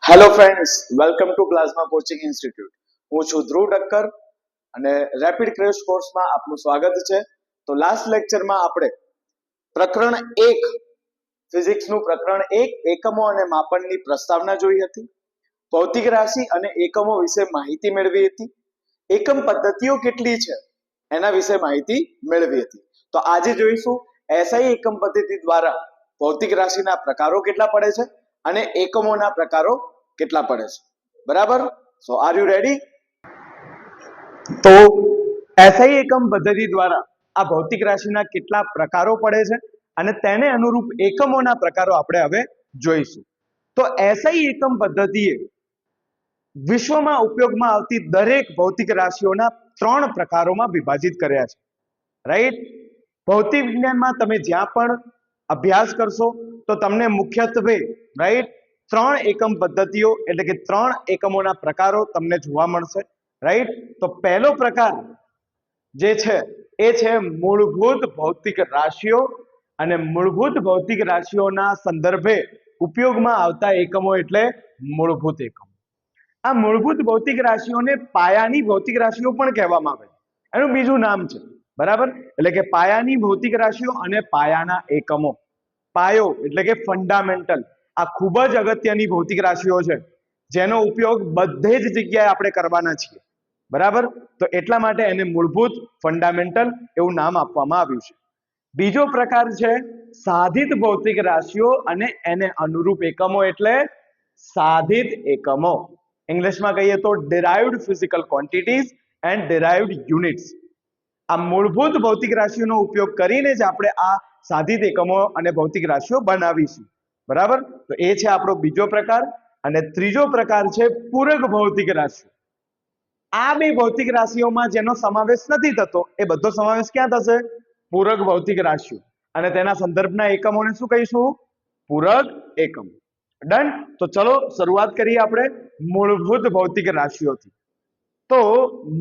Hello friends, welcome to plasma coaching institute. હું છું ધ્રુવ ઠક્કર અને રેપિડ ક્રેશ કોર્સમાં આપનું સ્વાગત છે. તો લાસ્ટ લેક્ચરમાં આપણે પ્રકરણ 1 ફિઝિક્સનું પ્રકરણ 1 એકમો અને માપનની પ્રસ્તાવના જોઈ હતી. ભૌતિક રાશિ અને એકમો વિશે માહિતી મેળવી હતી. એકમ પદ્ધતિઓ કેટલી છે એના વિશે માહિતી મેળવી હતી. તો આજે જોઈશું એસઆઈ એકમ પદ્ધતિ દ્વારા ભૌતિક રાશિના પ્રકારો કેટલા પડે છે અને એકમોના પ્રકારો કેટલા પડે છે. બરાબર? સો આર યુ રેડી? તો એસઆઈ એકમ પદ્ધતિ દ્વારા આ ભૌતિક રાશિના કેટલા પ્રકારો પડે છે અને તેને અનુરૂપ એકમોના પ્રકારો આપણે હવે જોઈશું. તો એસઆઈ એકમ પદ્ધતિએ વિશ્વમાં ઉપયોગમાં આવતી દરેક ભૌતિક રાશિઓના 3 પ્રકારોમાં વિભાજિત કર્યા છે. રાઈટ? ભૌતિક વિજ્ઞાનમાં તમે જ્યાં પણ અભ્યાસ કરશો તો તમને મુખ્યત્વે રાઈટ 3 એકમ પદ્ધતિઓ એટલે કે 3 એકમોના પ્રકારો તમને જોવા મળશે. રાઈટ? તો પહેલો પ્રકાર જે છે એ છે મૂળભૂત ભૌતિક રાશિઓ અને મૂળભૂત ભૌતિક રાશિઓના સંદર્ભે ઉપયોગમાં આવતા એકમો એટલે મૂળભૂત એકમો. આ મૂળભૂત ભૌતિક રાશિઓને પાયાની ભૌતિક રાશિઓ પણ કહેવામાં આવે છે. એનું બીજું નામ છે. બરાબર? એટલે કે પાયાની ભૌતિક રાશિઓ અને પાયાના એકમો. પાયો એટલે કે ફંડામેન્ટલ આ ખૂબ જ અગત્યની ભૌતિક રાશિઓ છે જેનો ઉપયોગ બધે જ જગ્યાએ આપણે કરવાના છીએ. બરાબર? તો એટલા માટે એને મૂળભૂત ફંડામેન્ટલ એવું નામ આપવામાં આવ્યું છે. બીજો પ્રકાર છે સાધિત ભૌતિક રાશિઓ અને એને અનુરૂપ એકમો એટલે સાધિત એકમો. ઇંગ્લિશમાં કહીએ તો derived physical quantities and derived units. આ મૂળભૂત ભૌતિક રાશિઓનો ઉપયોગ કરીને જ આપણે આ સાધિત એકમો અને ભૌતિક રાશિઓ બનાવીશું. બરાબર? તો એ છે આપણો બીજો પ્રકાર. અને ત્રીજો પ્રકાર છે પૂરક ભૌતિક રાશિઓ. આ બે ભૌતિક રાશિઓમાં જેનો સમાવેશ નથી થતો એ બધો સમાવેશ ક્યાં થશે? પૂરક ભૌતિક રાશિઓ. અને તેના સંદર્ભના એકમોને શું કહીશું? પૂરક એકમ. ડન? તો ચલો શરૂઆત કરીએ આપણે મૂળભૂત ભૌતિક રાશિઓથી. તો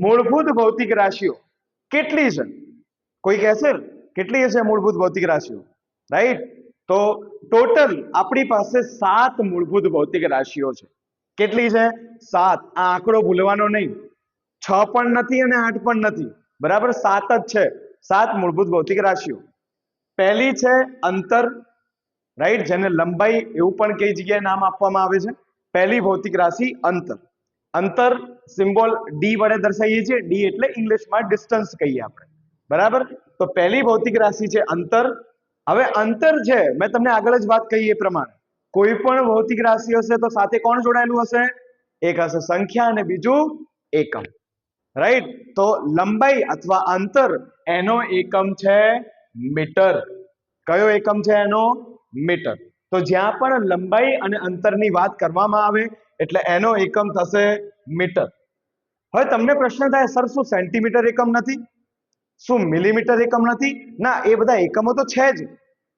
મૂળભૂત ભૌતિક રાશિઓ કેટલી છે? કોઈ કહેશે કેટલી હશે મૂળભૂત ભૌતિક રાશિઓ? રાઈટ? તો ટોટલ આપણી પાસે 7 મૂળભૂત ભૌતિક રાશિઓ છે. કેટલી છે? 7. આ આંકડો ભૂલવાનો નહીં. 6 પણ નથી અને 8 પણ નથી. બરાબર? 7 જ છે. 7 મૂળભૂત ભૌતિક રાશિઓ. પહેલી છે અંતર. રાઈટ? જેને લંબાઈ એવું પણ કઈ જગ્યાએ નામ આપવામાં આવે છે. પહેલી ભૌતિક રાશિ અંતર. અંતર સિમ્બોલ ડી વડે દર્શાવીએ છીએ. ડી એટલે ઇંગ્લિશમાં ડિસ્ટન્સ કહીએ આપણે. બરાબર? તો પહેલી ભૌતિક રાશિ છે અંતર. હવે અંતર છે મેં તમને આગળ જ વાત કહી એ પ્રમાણે કોઈ પણ ભૌતિક રાશિ હશે તો સાથે કોણ જોડાયેલું હશે? એક હશે સંખ્યા અને બીજું એકમ. રાઈટ? તો લંબાઈ અથવા અંતર એનો એકમ છે મીટર. કયો એકમ છે એનો? મીટર. તો જ્યાં પણ લંબાઈ અને અંતરની વાત કરવામાં આવે એટલે એનો એકમ થશે મીટર. હવે તમને પ્રશ્ન થાય સર શું સેન્ટીમીટર એકમ નથી? શું મિલીમીટર એકમ નથી? ના, એ બધા એકમો તો છે જ.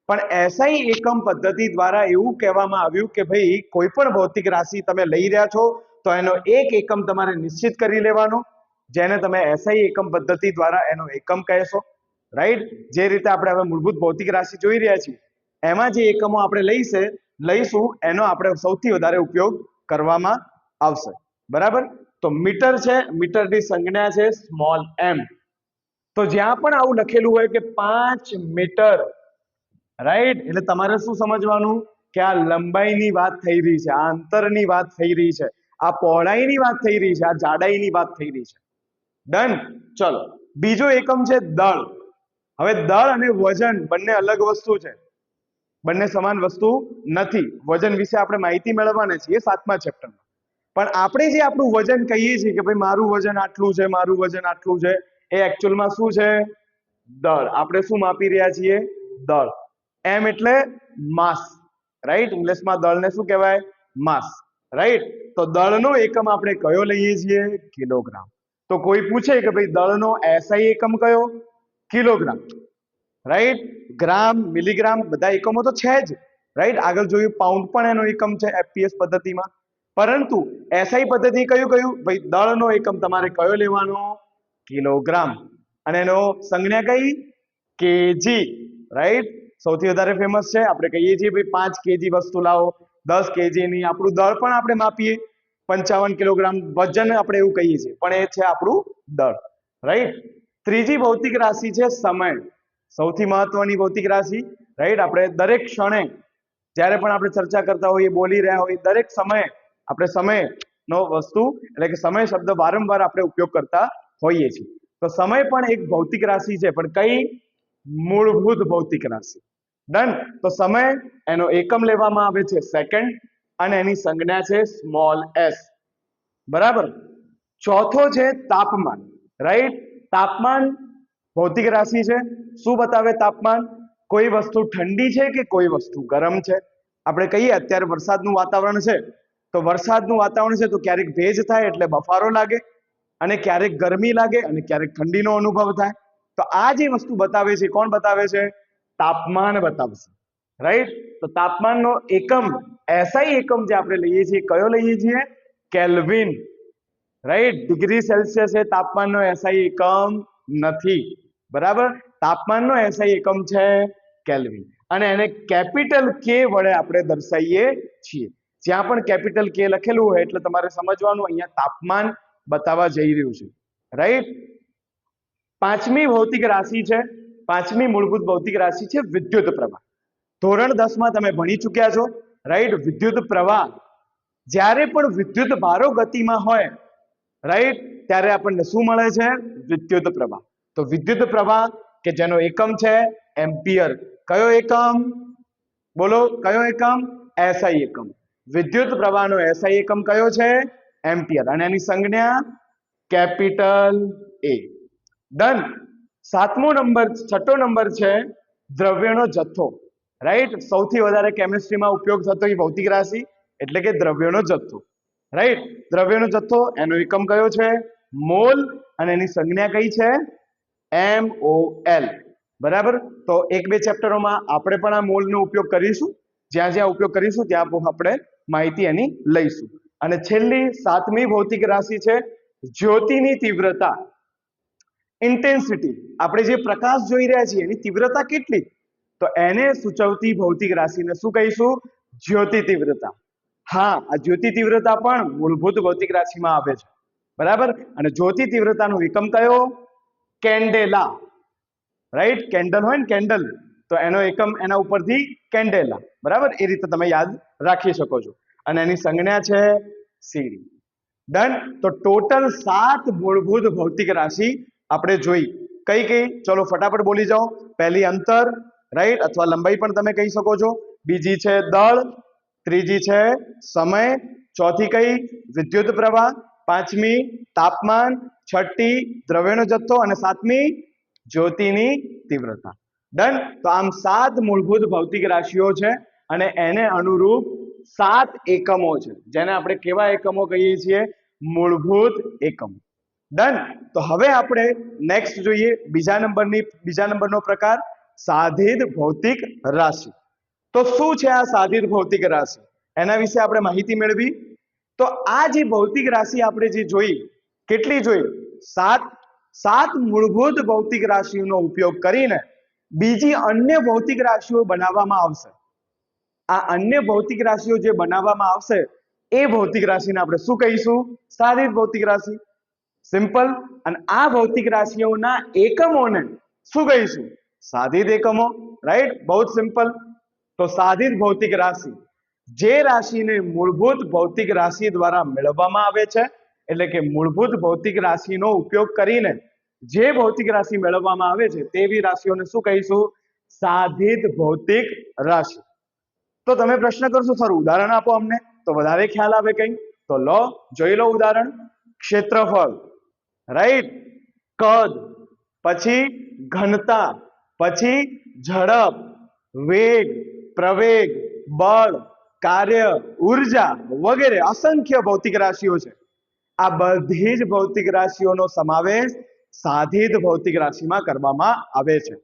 પણ એસઆઈ એકમ પદ્ધતિ દ્વારા એવું કહેવામાં આવ્યું કે ભાઈ કોઈ પણ ભૌતિક રાશિ તમે લઈ રહ્યા છો તો એનો એક એકમ તમારે નિશ્ચિત કરી લેવાનો જેને તમે એસઆઈ એકમ પદ્ધતિ દ્વારા એનો એકમ કહેશો. રાઈટ? જે રીતે આપણે હવે મૂળભૂત ભૌતિક રાશિ જોઈ રહ્યા છીએ એમાં જે એકમો આપણે લઈશું એનો આપણે સૌથી વધારે ઉપયોગ કરવામાં આવશે. બરાબર? તો મીટર છે. મીટરની સંજ્ઞા છે સ્મોલ m. તો જ્યાં પણ આવું લખેલું હોય કે 5 મીટર, રાઈટ? એટલે તમારે શું સમજવાનું કે આ લંબાઈની વાત થઈ રહી છે, આ અંતરની વાત થઈ રહી છે, આ પહોળાઈની વાત થઈ રહી છે, આ જાડાઈની વાત થઈ રહી છે. ડન? ચલો બીજો એકમ છે દળ. હવે દળ અને વજન બંને અલગ વસ્તુ છે. બંને સમાન વસ્તુ નથી. વજન વિશે આપણે માહિતી મેળવવાના છીએ 7મા ચેપ્ટરમાં. પણ આપણે જે આપણું વજન કહીએ છીએ કે ભાઈ મારું વજન આટલું છે, મારું વજન આટલું છે, એ એકચ્યુઅલમાં શું છે? દળ. આપણે શું માપી રહ્યા છીએ? દળ. એમ એટલે માસ. રાઈટ? ઇંગ્લિશમાં દળને શું કહેવાય? માસ. રાઈટ? તો દળનો એકમ આપણે કયો લઈએ છીએ? કિલોગ્રામ. તો કોઈ પૂછે કે ભાઈ દળનો એસઆઈ એકમ કયો? કિલોગ્રામ. રાઈટ? ગ્રામ, મિલીગ્રામ બધા એકમો તો છે જ. રાઈટ? આગળ જોયું પાઉન્ડ પણ એનો એકમ છે એફપીએસ પદ્ધતિમાં. પરંતુ એસઆઈ પદ્ધતિ કયું ભાઈ દળનો એકમ તમારે કયો લેવાનો? કિલોગ્રામ. અને એનો સંજ્ઞા કઈ? કેજી. રાઈટ? સૌથી વધારે ફેમસ છે. આપણે કહીએ છીએ ભાઈ 5 કેજી વસ્તુ લાવો. 10 kgની. આપણું દળ પણ આપણે માપીએ 55 કિલોગ્રામ વજન આપણે એવું કહીએ છીએ, પણ એ છે આપણું દળ, રાઈટ. ત્રીજી ભૌતિક રાશિ છે સમય. સૌથી મહત્વની ભૌતિક રાશિ, રાઈટ. આપણે દરેક ક્ષણે જ્યારે પણ આપણે ચર્ચા કરતા હોઈએ, બોલી રહ્યા હોઈએ, દરેક સમયે આપણે સમયનો વસ્તુ એટલે કે સમય શબ્દ વારંવાર આપણે ઉપયોગ કરતા હોઈએ છીએ. તો સમય પણ એક ભૌતિક રાશિ છે, પણ કઈ? મૂળભૂત ભૌતિક રાશિ. ડન. તો સમય એનો એકમ લેવામાં આવે છે સેકન્ડ, અને એની સંજ્ઞા છે સ્મોલ s. બરાબર. ચોથો છે તાપમાન, રાઈટ. તાપમાન ભૌતિક રાશિ છે. શું બતાવે તાપમાન? કોઈ વસ્તુ ઠંડી છે કે કોઈ વસ્તુ ગરમ છે. આપણે કહીએ અત્યારે વરસાદનું વાતાવરણ છે, તો વરસાદનું વાતાવરણ છે તો ક્યારેક ભેજ થાય એટલે બફારો લાગે, અને ક્યારેક ગરમી લાગે, અને ક્યારેક ઠંડીનો અનુભવ થાય. તો આ જે વસ્તુ બતાવે છે, કોણ બતાવે છે? તાપમાન બતાવશે, રાઈટ. તો તાપમાનનો એકમ, એસઆઈ એકમ જે આપણે લઈએ છીએ, કયો લઈએ છીએ? Kelvin, right. ડિગ્રી સેલ્સિયસ એ તાપમાનનો એસઆઈ એકમ નથી. બરાબર. તાપમાનનો એસઆઈ એકમ છે કેલ્વિન, અને એને કેપિટલ કે વડે આપણે દર્શાવીએ છીએ. જ્યાં પણ કેપિટલ કે લખેલું હોય એટલે તમારે સમજવાનું અહીંયા તાપમાન બતાવવા જઈ રહ્યું છે, રાઈટ. પાંચમી ભૌતિક રાશિ છે, પાંચમી મૂળભૂત ભૌતિક રાશિ છે વિદ્યુત પ્રવાહ. ધોરણ 10 માં તમે ભણી ચૂક્યા છો, રાઈટ. વિદ્યુત પ્રવાહ, જ્યારે પણ વિદ્યુત ભારો ગતિમાં હોય, રાઈટ, ત્યારે આપણને શું મળે છે? વિદ્યુત પ્રવાહ. તો વિદ્યુત પ્રવાહ કે જેનો એકમ છે એમ્પિયર. કયો એકમ? બોલો, કયો એકમ? એસઆઈ એકમ. વિદ્યુત પ્રવાહનો એસઆઈ એકમ કયો છે? એમ્પિયર, અને એની સંજ્ઞા કેપિટલ એ. ડન. છઠ્ઠો નંબર છે દ્રવ્યનો જથ્થો, રાઈટ. સૌથી વધારે કેમિસ્ટ્રીમાં ઉપયોગ થતો એ ભૌતિક રાશિ એટલે કે દ્રવ્યનો જથ્થો, રાઈટ. દ્રવ્યનો જથ્થો, એનો એકમ કયો છે? મોલ, અને એની સંજ્ઞા કઈ છે? MOL. બરાબર. તો એક બે ચેપ્ટરોમાં આપણે પણ આ મોલનો ઉપયોગ કરીશું. જ્યાં જ્યાં ઉપયોગ કરીશું ત્યાં આપણે માહિતી એની લઈશું. અને છેલ્લી સાતમી ભૌતિક રાશિ છે જ્યોતિની તીવ્રતા, ઇન્ટેન્સિટી. આપણે જે પ્રકાશ જોઈ રહ્યા છીએ એની તીવ્રતા કેટલી, તો એને સૂચવતી ભૌતિક રાશિને શું કહીશું? જ્યોતિ તીવ્રતા. હા, આ જ્યોતિ તીવ્રતા પણ મૂળભૂત ભૌતિક રાશિમાં આવે છે. બરાબર. અને જ્યોતિ તીવ્રતાનો એકમ કયો? Candela, right. કેન્ડલ હોય ને, કેન્ડલ, તો એનો એકમ એના ઉપરથી કેન્ડેલા. બરાબર. એ રીતે તમે યાદ રાખી શકો છો. અને એની સંજ્ઞા છે સીડી. ડન. તો ટોટલ 7 મૂળભૂત ભૌતિક રાશિ આપણે જોઈ. કઈ કઈ? ચલો ફટાફટ બોલી જાઓ. પહેલી અંતર, રાઈટ, અથવા લંબાઈ પણ તમે કહી શકો છો. બીજી છે દળ, ત્રીજી છે સમય, ચોથી કઈ? વિદ્યુત પ્રવાહ, પાંચમી તાપમાન, છઠ્ઠી દ્રવ્યનો જથ્થો, અને સાતમી જ્યોતિની તીવ્રતા. ડન. તો આમ 7 મૂળભૂત ભૌતિક રાશિઓ છે, અને એને અનુરૂપ 7 એકમો છે, જેને આપણે કેવા એકમો કહીએ છીએ? મૂળભૂત એકમ. ડન. તો હવે આપણે નેક્સ્ટ જોઈએ બીજા નંબરનો પ્રકાર, સાધિત ભૌતિક રાશિ. તો શું છે આ સાધિત ભૌતિક રાશિ? એના વિશે આપણે માહિતી મેળવી. તો આ જે ભૌતિક રાશિ આપણે જે જોઈ, કેટલી જોઈ? 7 મૂળભૂત ભૌતિક રાશિઓનો ઉપયોગ કરીને બીજી અન્ય ભૌતિક રાશિઓ બનાવવામાં આવશે. આ અન્ય ભૌતિક રાશિઓ જે બનાવવામાં આવશે એ ભૌતિક રાશિને આપણે શું કહીશું? સાધિત ભૌતિક રાશિ. સિમ્પલ. અને આ ભૌતિક રાશિઓના એકમોને શું કહીશું? સાધિત એકમો, રાઈટ. બહુ જ સિમ્પલ. તો સાધિત ભૌતિક રાશિ જે રાશિને મૂળભૂત ભૌતિક રાશિ દ્વારા મેળવવામાં આવે છે, એટલે કે મૂળભૂત ભૌતિક રાશિનો ઉપયોગ કરીને જે ભૌતિક રાશિ મેળવવામાં આવે છે તેવી રાશિઓને શું કહીશું? સાધિત ભૌતિક રાશિ. તો તમે પ્રશ્ન કરશો સર ઉદાહરણ આપો અમને, તો વધારે ખ્યાલ આવે કઈ. તો લો, જોઈ લો ઉદાહરણ. ક્ષેત્રફળ, રાઈટ, કદ, પછી ઘનતા, પછી ઝડપ, વેગ, પ્રવેગ, બળ, કાર્ય, ઉર્જા વગેરે અસંખ્ય ભૌતિક રાશિઓ છે. આ બધી જ ભૌતિક રાશિઓનો સમાવેશ સાધિત ભૌતિક રાશિમાં કરવામાં આવે છે.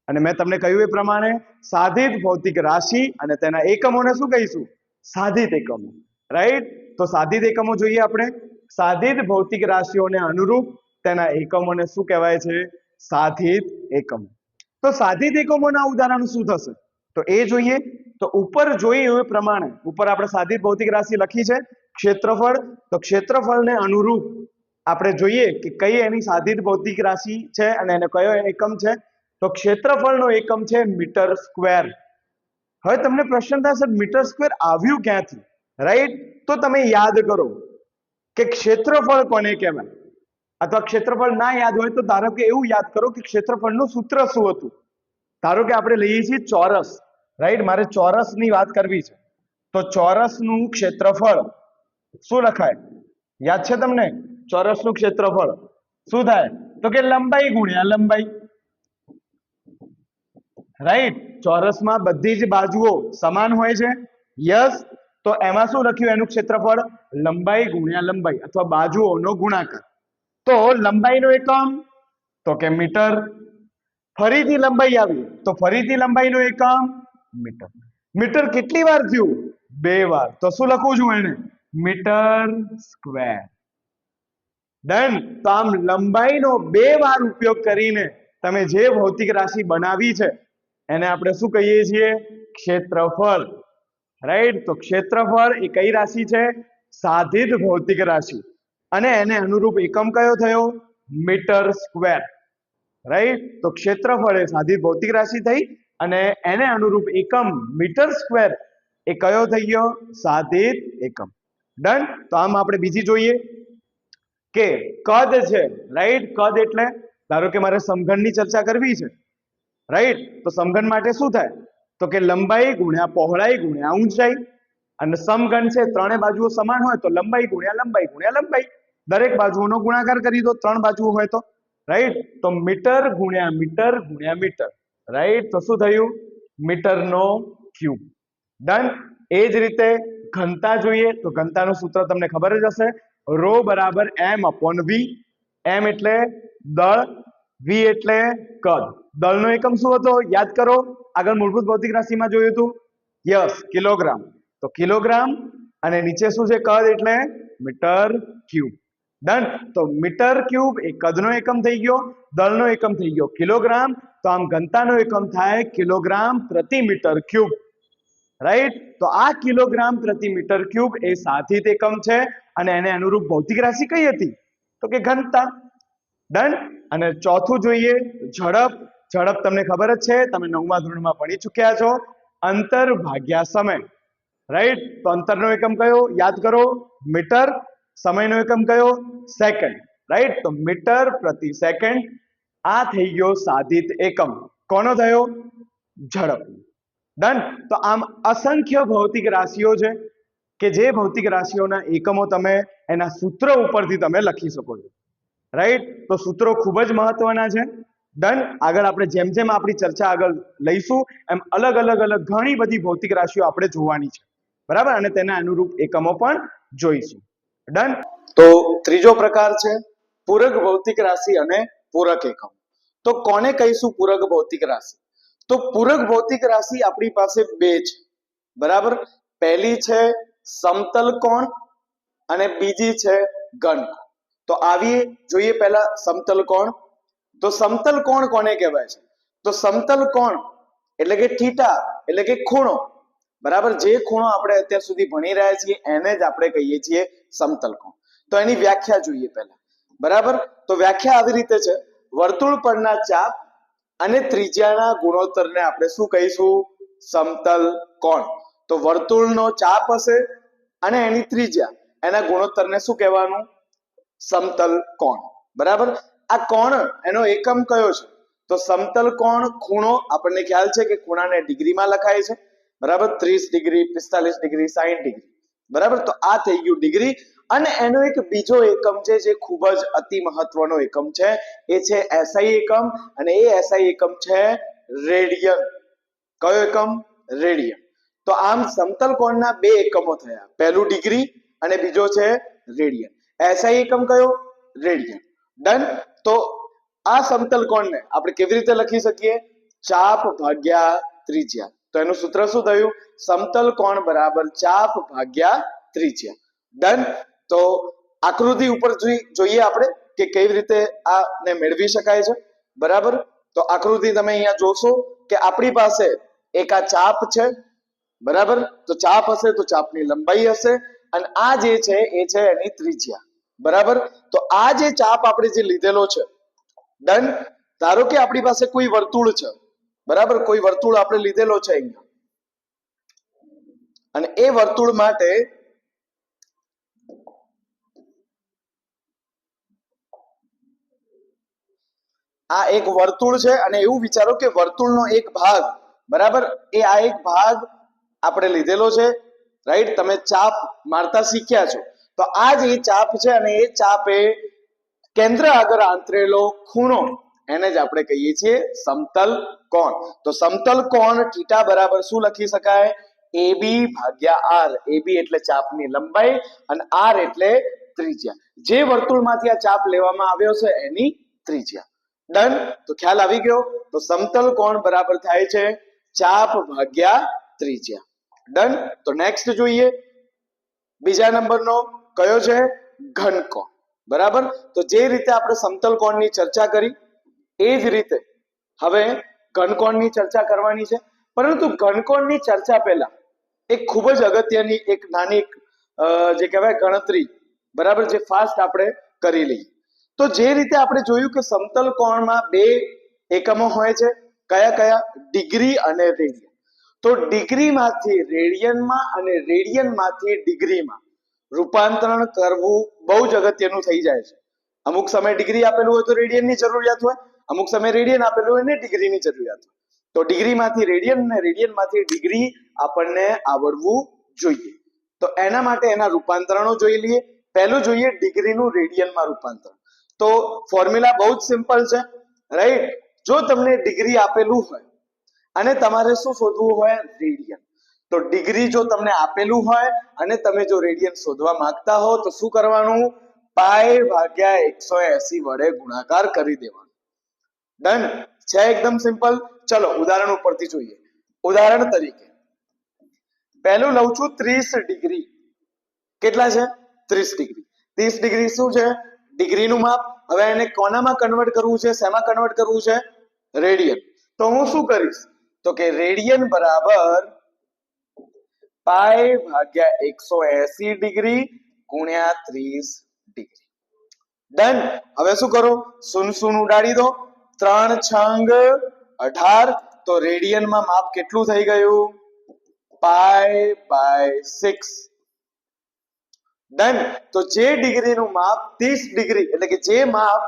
અને મેં તમને કહ્યું એ પ્રમાણે સાધિત ભૌતિક રાશિ અને તેના એકમોને શું કહીશું? સાધિત એકમો, રાઈટ. તો સાધિત એકમો જોઈએ આપણે. સાધિત ભૌતિક રાશિઓને અનુરૂપ તેના એકમોને શું કહેવાય છે? સાધિત એકમો. તો સાધિત એકમોના ઉદાહરણ શું થશે? તો એ જોઈએ. તો ઉપર જોયું એ પ્રમાણે ઉપર આપણે સાદી ભૌતિક રાશિ લખી છે ક્ષેત્રફળ. તો ક્ષેત્રફળને અનુરૂપ આપણે જોઈએ કે કઈ એની સાદિત ભૌતિક રાશિ છે અને એને કયો એકમ છે. તો ક્ષેત્રફળનો એકમ છે મીટર સ્ક્વેર. હવે તમને પ્રશ્ન થશે મીટર સ્ક્વેર આવ્યું ક્યાંથી, રાઈટ? તો તમે યાદ કરો કે ક્ષેત્રફળ કોને કહેવાય, અથવા ક્ષેત્રફળ ના યાદ હોય તો ધારો કે એવું યાદ કરો કે ક્ષેત્રફળનું સૂત્ર શું હતું. ધારો કે આપણે લઈએ છીએ ચોરસ, રાઈટ? મારે ચોરસની વાત કરવી છે. તો ચોરસનું ક્ષેત્રફળ શું લખાય, યાદ છે તમને? ચોરસનું ક્ષેત્રફળ શું થાય? તો કે લંબાઈ ગુણ્યા લંબાઈ, રાઈટ? ચોરસમાં બધી જ બાજુઓ સમાન હોય છે, યસ. તો એમાં શું લખ્યું એનું ક્ષેત્રફળ? લંબાઈ ગુણ્યા લંબાઈ અથવા બાજુઓનો ગુણાકાર. તો લંબાઈનો એકમ તો કે મીટર. ફરીથી લંબાઈ આવી તો ફરીથી લંબાઈનો એકમ મીટર. મીટર કેટલી વાર થયું? 2 વાર. તો શું લખું છું એને? Metre square. ડન. તો આમ લંબાઈનો 2 વાર ઉપયોગ કરીને તમે જે ભૌતિક રાશિ બનાવી છે એને આપણે શું કહીએ છીએ? ક્ષેત્રફળ, રાઈટ? તો ક્ષેત્રફળ એ કઈ રાશિ છે? સાધિત ભૌતિક રાશિ. અને એને અનુરૂપ એકમ કયો થયો? Metre square, right? તો ક્ષેત્રફળ એ સાધિત ભૌતિક રાશિ થઈ અને એને અનુરૂપ એકમ મીટર સ્ક્વેર એ કયો થઈ ગયો? સાધિત એકમ. ડન. તો આમ આપણે બીજી જોઈએ કે કદ છે, રાઈટ? કદ એટલે ધારો કે મારે સમઘનની ચર્ચા કરવી છે, રાઈટ? તો સમઘન માટે શું થાય? તો કે લંબાઈ ગુણ્યા પહોળાઈ ગુણ્યા ઊંચાઈ. અને સમઘન છે, ત્રણે બાજુઓ સમાન હોય તો લંબાઈ ગુણ્યા લંબાઈ ગુણ્યા લંબાઈ. દરેક બાજુઓનો ગુણાકાર કરી દો 3 બાજુઓ હોય તો, રાઈટ? તો મીટર ગુણ્યા મીટર ગુણ્યા મીટર, રાઈટ? તો શું થયું? મીટરનો ક્યુબ. ડન. એ જ રીતે ઘનતા જોઈએ તો ઘનતાનું સૂત્ર તમને ખબર જ હશે, રો બરાબર m/v. m એટલે દળ, v એટલે કદ. દળનો એકમ શું હતો? યાદ કરો, આગળ મૂળભૂત ભૌતિક રાશિમાં જોયું હતું, યસ, કિલોગ્રામ. તો કિલોગ્રામ અને નીચે શું છે? કદ એટલે મીટર ક્યુબ. ડન. તો મીટર ક્યુબ એ કદનો એકમ થઈ ગયો, દળનો એકમ થઈ ગયો કિલોગ્રામ. તો આમ ઘનતાનો એકમ થાય કિલોગ્રામ પ્રતિ મીટર ક્યુબ, રાઈટ? તો આ કિલોગ્રામ પ્રતિ મીટર ક્યુબ એ સાધિત એકમ છે અને એને અનુરૂપ ભૌતિક રાશિ કઈ હતી? તો કે ઘનતા. ડન. અને ચોથું જોઈએ ઝડપ. ઝડપ તમને ખબર જ છે, તમે 9મા ધોરણમાં ભણી ચૂક્યા છો, અંતર ભાગ્યા સમય, રાઈટ? તો અંતરનો એકમ કયો? યાદ કરો, મીટર. સમયનો એકમ કયો? Second, right? તો મીટર પ્રતિ સેકન્ડ. આ થઈ ગયો સાધિત એકમ. કોનો થયો? ઝડપ. ડન. તો આમ અસંખ્ય ભૌતિક રાશિઓ છે કે જે ભૌતિક રાશિઓના એકમો તમે એના સૂત્ર ઉપરથી તમે લખી શકો છો, રાઈટ? તો સૂત્રો ખૂબ જ મહત્વના છે. ડન. આગળ આપણે જેમ જેમ આપણી ચર્ચા આગળ લઈશું એમ અલગ અલગ ઘણી બધી ભૌતિક રાશિઓ આપણે જોવાની છે, બરાબર? અને તેના અનુરૂપ એકમો પણ જોઈશું. ડન. તો ત્રીજો પ્રકાર છે પૂરક ભૌતિક રાશિ અને પૂરક એકમ. તો કોને કહીશું પૂરક ભૌતિક રાશિ? તો પૂરક ભૌતિક રાશિ આપણી પાસે 2 છે, બરાબર? પહેલી છે સમતલ કોણ અને બીજી છે ઘન કોણ. તો આવીએ જોઈએ પહેલા સમતલ કોણ. તો સમતલ કોણ કોને કહેવાય છે? તો સમતલ કોણ એટલે કે થીટા એટલે કે ખૂણો, બરાબર? જે ખૂણો આપણે અત્યાર સુધી ભણી રહ્યા છીએ એને જ આપણે કહીએ છીએ સમતલ કોણ. તો એની વ્યાખ્યા જોઈએ પહેલા, બરાબર? તો વ્યાખ્યા આવી રીતે છે, વર્તુળ પરના ચાપ અને ત્રિજ્યાના ગુણોત્તરને આપણે શું કહીશું? સમતલ કોણ. તો વર્તુળનો ચાપ હશે અને એની ત્રિજ્યા, એના ગુણોત્તરને શું કહેવાનું? સમતલ કોણ, બરાબર? આ કોણ એનો એકમ કયો છે? તો સમતલ કોણ ખૂણો આપણને ખ્યાલ છે કે ખૂણાને ડિગ્રીમાં લખાય છે, બરાબર? 30 ડિગ્રી, 45 ડિગ્રી, 60 ડિગ્રી, બરાબર? તો આ થઈ ગયું ડિગ્રી. અને એનો એક બીજો એકમ છે જે ખૂબ જ અતિ મહત્વનો એકમ છે, એ છે એસઆઈ એકમ. અને એ એસઆઈ એકમ છે રેડિયન. કયો એકમ? રેડિયન. તો આમ સમતલ કોણના 2 એકમો થયા, પહેલું ડિગ્રી અને બીજો છે રેડિયન. એસઆઈ એકમ કયો? રેડિયન. ડન. તો આ સમતલ કોણને આપણે કેવી રીતે લખી શકીએ? ચાપ ભાગ્યા ત્રિજ્યા. તો એનું સૂત્ર શું થયું? સમતલ કોણ બરાબર ચાપ ભાગ્યા ત્રિજ્યા. ડન. તો આકૃતિ ઉપર જોઈએ આપણે કે કેવી રીતે આને મેળવી શકાય છે, બરાબર? તો આકૃતિ તમે અહીંયા જોશો કે આપણી પાસે એક આ ચાપ છે, બરાબર. તો ચાપ હશે તો ચાપની લંબાઈ હશે અને આ જે છે એ છે એની ત્રિજ્યા. બરાબર. તો આ જે ચાપ આપણે જે લીધેલો છે, ડન. ધારો કે આપણી પાસે કોઈ વર્તુળ છે, બરાબર, કોઈ વર્તુળ આપણે લીધેલો છે અહીંયા, અને એ વર્તુળ માટે આ એક વર્તુળ છે અને એવું વિચારો કે વર્તુળનો એક ભાગ, બરાબર, એ આ એક ભાગ આપણે લીધેલો છે, રાઈટ. તમે ચાપ મારતા શીખ્યા છો, તો આ જ એ ચાપ છે અને એ ચાપ એ કેન્દ્ર આગળ આંતરેલો ખૂણો, એને જ આપણે કહીએ છીએ સમતલ કોણ. તો સમતલ કોણ થીટા બરાબર શું લખી શકાય? AB ભાગ્યા R. AB એટલે ચાપની લંબાઈ અને R એટલે ત્રિજ્યા. જે વર્તુળમાંથી આ ચાપ લેવામાં આવ્યો છે એની ત્રિજ્યા. ડન. તો ખ્યાલ આવી ગયો. તો સમતલ કોણ બરાબર થાય છે ચાપ ભાગ્યા ત્રિજ્યા. ડન. તો નેક્સ્ટ જોઈએ, બીજા નંબરનો કયો છે? ઘનકોણ. બરાબર. તો જે રીતે આપણે સમતલ કોણની ચર્ચા કરી એ જ રીતે હવે ઘનકોણની ચર્ચા કરવાની છે. પરંતુ ઘનકોણની ચર્ચા પહેલા એક ખૂબ જ અગત્યની એક નાની જે કહેવાય ગણતરી, બરાબર, જે ફાસ્ટ આપણે કરી લઈએ. તો જે રીતે આપણે જોયું કે સમતલ કોણમાં બે એકમો હોય છે, કયા કયા? ડિગ્રી અને રેડિયન. તો ડિગ્રીમાંથી રેડિયનમાં અને રેડિયનમાંથી ડિગ્રીમાં રૂપાંતરણ કરવું બહુ જ અગત્યનું થઈ જાય છે. અમુક સમય ડિગ્રી આપેલું હોય તો રેડિયનની જરૂરિયાત હોય, અમુક સમય રેડિયન આપેલું હોય ને ડિગ્રીની જરૂરિયાત હોય. તો ડિગ્રીમાંથી રેડિયન અને રેડિયનમાંથી ડિગ્રી આપણને આવડવું જોઈએ. તો એના માટે એના રૂપાંતરણો જોઈ લઈએ. પહેલું જોઈએ ડિગ્રીનું રેડિયનમાં રૂપાંતરણ. તો ફોર્મ્યુલા બહુ જ સિમ્પલ છે, રાઈટ. જો તમને ડિગ્રી આપેલું હોય અને તમારે શું શોધવું હોય? રેડિયન. તો ડિગ્રી જો તમને આપેલું હોય અને તમે જો રેડિયન શોધવા માંગતા હો તો શું કરવાનું? પાઈ ભાગ્યા 180 વડે ગુણાકાર કરી દેવાનું. ડન છે, એકદમ સિમ્પલ. ચલો ઉદાહરણ ઉપરથી જોઈએ. ઉદાહરણ તરીકે પહેલું લઉં છું 30 ડિગ્રી. કેટલા છે? 30 ડિગ્રી. 30 ડિગ્રી શું છે? ડિગ્રીનું માપ. હવે એને કોનામાં કન્વર્ટ કરવું છે? શેમાં કન્વર્ટ કરવું છે? રેડિયન. તો હું શું કરીશ? તો કે રેડિયન બરાબર પાઈ ભાગ્યા 180 ડિગ્રી ગુણ્યા 30 ડિગ્રી. ડન. હવે શું કરો? શૂન્ય શૂન્ય ઉડાડી દો. 3 છંગ 18. તો રેડિયનમાં માપ કેટલું થઈ ગયું? Pi by 6. ડન. તો જે ડિગ્રીનું માપ 30 ડિગ્રી, એટલે કે જે માપ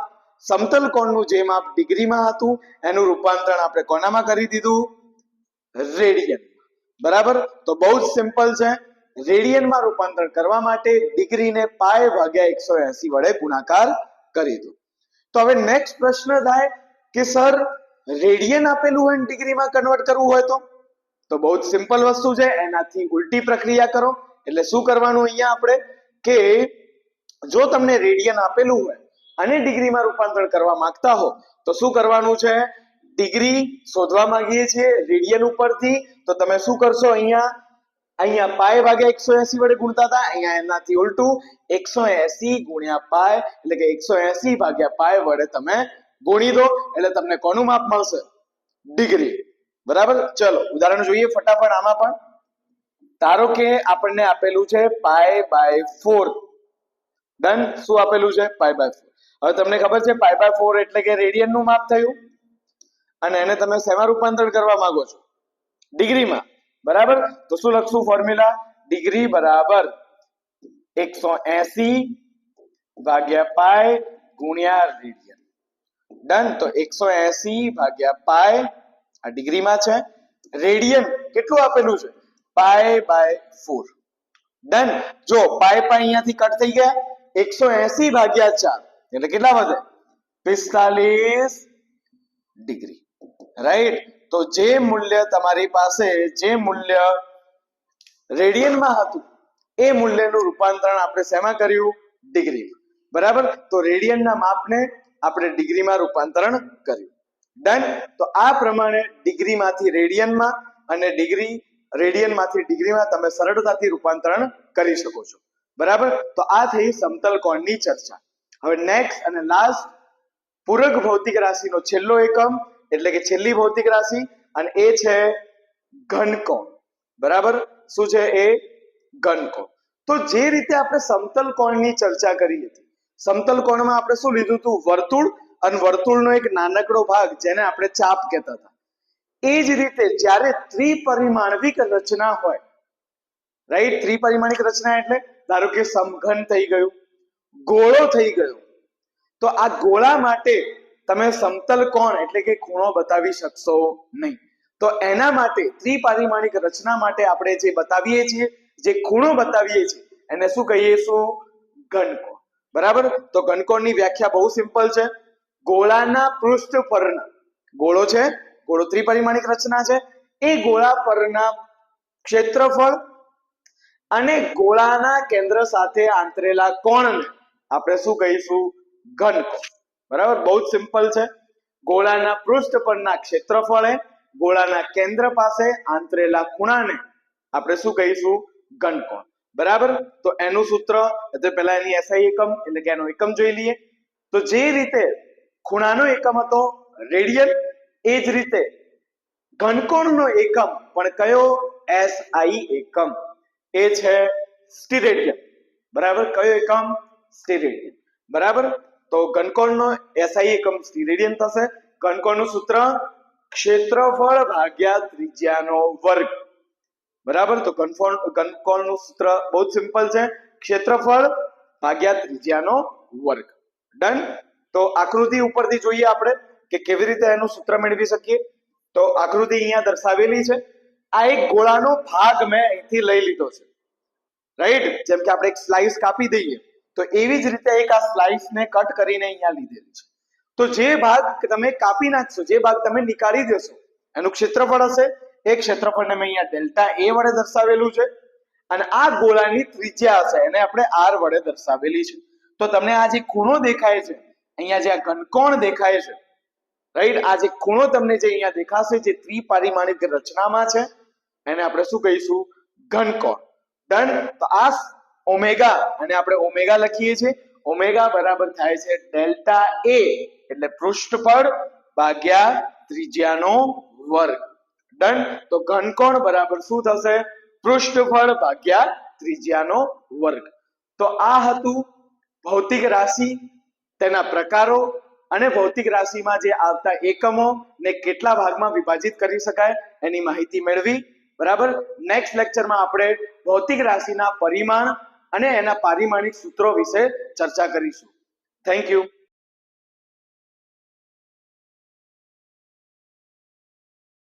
સમતલ કોણનું જે માપ ડિગ્રીમાં હતું એનું રૂપાંતરણ આપણે કોનામાં કરી દીધું? રેડિયન. બરાબર. તો બહુ જ સિમ્પલ છે. રેડિયનમાં રૂપાંતરણ કરવા માટે ડિગ્રીને પાઈ ભાગ્યા 180 વડે ગુણાકાર કરી દો. તો હવે નેક્સ્ટ પ્રશ્ન થાય કે સર રેડિયન આપેલું હોય ડિગ્રીમાં કન્વર્ટ કરવું હોય તો બહુ જ સિમ્પલ વસ્તુ છે, એનાથી ઉલટી પ્રક્રિયા કરો. એટલે શું કરવાનું અહીંયા આપણે કે જો તમને રેડિયન આપેલું હોય અને ડિગ્રીમાં રૂપાંતરણ કરવા માંગતા હો તો શું કરવાનું છે? ડિગ્રી શોધવા માંગીએ છીએ રેડિયન ઉપરથી, તો તમે શું કરશો? અહીંયા પાઈ ભાગ્યા 180 વડે ગુણતા હતા, અહીંયા એનાથી ઉલટું 180 ગુણ્યા પાઈ, એટલે કે 180 ભાગ્યા પાઈ વડે તમે ગુણી દો એટલે તમને કોનું માપ મળશે? ડિગ્રી. બરાબર. ચલો ઉદાહરણ જોઈએ ફટાફટ. આમાં પણ ધારો કે આપણને આપેલું છે પાઈ બાય 4. ડન. શું આપેલું છે? Pi by 4. હવે તમને ખબર છે પાઈ બાય 4 એટલે કે રેડિયન નું માપ થયું અને એને તમે શેમાં રૂપાંતરણ કરવા માંગો છો? ડિગ્રીમાં. બરાબર. તો શું લખશું ફોર્મ્યુલા? ડિગ્રી બરાબર 180 ભાગ્યા પાઈ ગુણ્યા રેડિયન. ડન. તો 180 ભાગ્યા પાઈ આ ડિગ્રીમાં છે. રેડિયન કેટલું આપેલું છે? Pi by 4. ડન. જો પાઈ પાઈ અહીંયાથી કટ થઈ ગયા. 180 ભાગ્યા 4 એટલે કેટલા વધે? 45 ડિગ્રી. રાઈટ. તો જે મૂલ્ય તમારી પાસે જે મૂલ્ય રેડિયનમાં હતું એ મૂલ્યનું રૂપાંતરણ આપણે શેમાં કર્યું? ડિગ્રીમાં. બરાબર. તો રેડિયનના માપને આપણે ડિગ્રીમાં રૂપાંતરણ કર્યું. ડન. તો આ પ્રમાણે ડિગ્રીમાંથી રેડિયનમાં અને રેડિયનમાંથી ડિગ્રીમાં તમે સરળતાથી રૂપાંતરણ કરી શકો છો. બરાબર. તો આ થઈ સમતલ કોણની ચર્ચા. હવે નેક્સ્ટ અને લાસ્ટ પૂરક ભૌતિક રાશિનો છેલ્લો એકમ એટલે કે છેલ્લી ભૌતિક રાશિ, અને એ છે ઘનકોણ. બરાબર, શું છે એ ઘનકોણ. તો જે રીતે આપણે સમતલ કોણની ચર્ચા કરી હતી, સમતલ કોણમાં આપણે શું લીધું હતું, વર્તુળ અને વર્તુળનો એક નાનકડો ભાગ જેને આપણે ચાપ કહેતા હતા. એ જ રીતે જ્યારે ત્રિપરિમાણિક રચના હોય, રાઈટ, ત્રિપરિમાણિક રચના એટલે ધારો કે સમઘન થઈ ગયું, ગોળો થઈ ગયો, તો આ ગોળા માટે તમે સમતલ કોણ એટલે કે ખૂણો બતાવી શકશો નહીં. તો એના માટે ત્રિપરિમાણિક રચના માટે આપણે જે બતાવીએ છીએ, જે ખૂણો બતાવીએ છીએ, એને શું કહીશું, ઘનકોણ. બરાબર, તો ઘનકોણની વ્યાખ્યા બહુ સિમ્પલ છે. ગોળાના પૃષ્ઠ પરના, ગોળો છે, ગોળો ત્રિપરિમાણિક રચના છે, એ ગોળા પરના ક્ષેત્રફળ અને ગોળાના કેન્દ્ર સાથે આંતરેલા કોણને આપણે શું કહીશું, ઘનકોણ. બરાબર, બહુ જ સિમ્પલ છે. ગોળાના પૃષ્ઠ પરના ક્ષેત્રફળે ગોળાના કેન્દ્ર પાસે આંતરેલા ખૂણાને આપણે શું કહીશું, ઘનકોણ. બરાબર, તો એનું સૂત્ર એટલે પહેલા એની એસઆઈ એકમ એટલે કે એનો એકમ જોઈ લઈએ. તો જે રીતે ખૂણાનો એકમ હતો રેડિયન, એ જ રીતે ઘનકોણનો એકમ પણ કયો, એસઆઈ એકમ, એ છે સ્ટીરેડિયન. બરાબર, કયો એકમ, સ્ટીરેડિયન. બરાબર, તો ઘનકોણનો એસઆઈ એકમ સ્ટીરેડિયન થશે. ઘનકોણનું સૂત્ર ક્ષેત્રફળ ભાગ્યા ત્રિજ્યાનો વર્ગ. બરાબર, તો ઘનકોણનું સૂત્ર બહુ જ સિમ્પલ છે, ક્ષેત્રફળ ભાગ્યા ત્રિજ્યાનો વર્ગ. ડન. તો આકૃતિ ઉપરથી જોઈએ આપણે કે કેવી રીતે એનું સૂત્ર મેળવી શકીએ. તો આકૃતિ અહીંયા દર્શાવેલી છે. આ એક ગોળાનો ભાગ મેં અહીંથી લઈ લીધો છે, રાઈટ, જેમ કે આપણે એક સ્લાઇસ કાપી દઈએ તો એવી જ રીતે એક આ સ્લાઇસને કટ કરીને અહીંયા લીધેલી છે. તો જે ભાગ તમે કાપી નાખશો, જે ભાગ તમે નીકાળી દેશો, એનું ક્ષેત્રફળ હશે. એ ક્ષેત્રફળને મેં અહીંયા ડેલ્ટા એ વડે દર્શાવેલું છે, અને આ ગોળાની ત્રિજ્યા હશે એને આપણે આર વડે દર્શાવેલી છે. તો તમને આ જે ખૂણો દેખાય છે, અહીંયા જે આ ઘનકોણ દેખાય છે, રાઈટ, આ જે ખૂણો તમને જે અહીંયા દેખાશે, જે ત્રિપરિમાણિક રચનામાં છે, એને આપણે શું કહીશું, ઘનકોણ. ડન. તો આ ઓમેગા, અને આપણે ઓમેગા લખીએ છીએ, ઓમેગા બરાબર થાય છે ડેલ્ટા એ એટલે પૃષ્ઠફળ ભાગ્યા ત્રિજ્યાનો વર્ગ. ડન. તો ઘનકોણ બરાબર શું થશે, પૃષ્ઠફળ ભાગ્યા ત્રિજ્યાનો વર્ગ. તો આ હતું ભૌતિક રાશિ, તેના પ્રકારો અને ભૌતિક રાશિમાં જે આવતા એકમો ને કેટલા ભાગમાં વિભાજિત કરી શકાય એની માહિતી મેળવી. બરાબર, નેક્સ્ટ લેક્ચરમાં આપણે ભૌતિક રાશિના પરિમાણ અને એના પારિમાણિક સૂત્રો વિશે ચર્ચા કરીશું. Thank you.